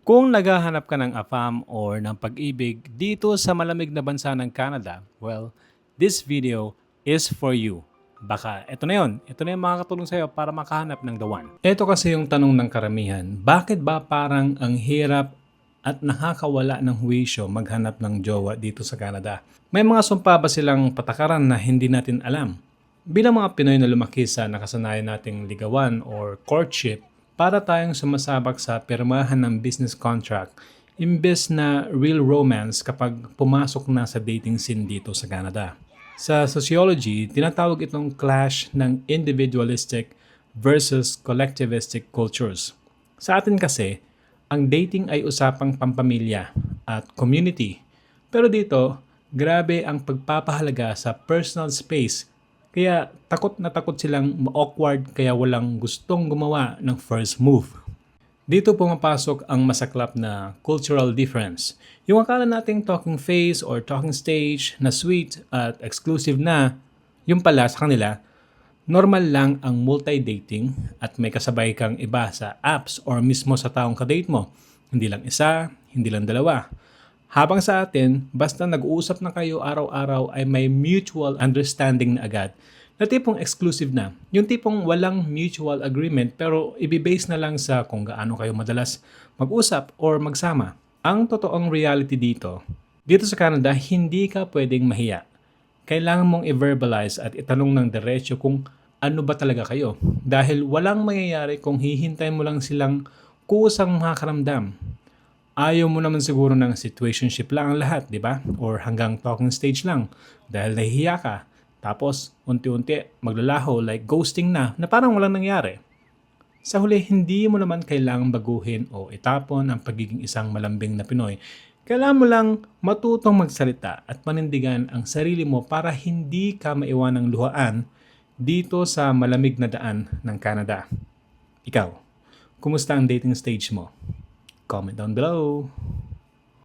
Kung naghahanap ka ng AFAM or ng pag-ibig dito sa malamig na bansa ng Canada, well, this video is for you. Baka ito na yon, ito na yung makakatulong sa'yo para makahanap ng the one. Ito kasi yung tanong ng karamihan, bakit ba parang ang hirap at nakakawala ng huwisyo maghanap ng jowa dito sa Canada? May mga sumpa ba silang patakaran na hindi natin alam? Bilang mga Pinoy na lumaki sa nakasanayan nating ligawan or courtship, para tayong sumasabak sa pirmahan ng business contract imbes na real romance kapag pumasok na sa dating scene dito sa Canada. Sa sociology, tinatawag itong clash ng individualistic versus collectivistic cultures. Sa atin kasi, ang dating ay usapang pampamilya at community. Pero dito, grabe ang pagpapahalaga sa personal space. Kaya takot na takot silang ma-awkward kaya walang gustong gumawa ng first move. Dito pumapasok ang masaklap na cultural difference. Yung akala nating talking face or talking stage na sweet at exclusive na, yung pala sa kanila, normal lang ang multi-dating at may kasabay kang iba sa apps or mismo sa taong kadate mo. Hindi lang isa, hindi lang dalawa. Habang sa atin, basta nag-uusap na kayo araw-araw ay may mutual understanding na agad na tipong exclusive na. Yung tipong walang mutual agreement pero ibibase na lang sa kung gaano kayo madalas mag-usap or magsama. Ang totoong reality dito sa Canada, hindi ka pwedeng mahiya. Kailangan mong i-verbalize at itanong ng diretsyo kung ano ba talaga kayo. Dahil walang mangyayari kung hihintay mo lang silang kusang makakaramdam. Ayaw mo naman siguro ng situationship lang ang lahat, di ba? Or hanggang talking stage lang dahil nahihiya ka. Tapos, unti-unti maglalaho like ghosting na parang walang nangyari. Sa huli, hindi mo naman kailangang baguhin o itapon ang pagiging isang malambing na Pinoy. Kailangan mo lang matutong magsalita at panindigan ang sarili mo para hindi ka maiwan ng luhaan dito sa malamig na daan ng Canada. Ikaw, kumusta ang dating stage mo? Comment down below.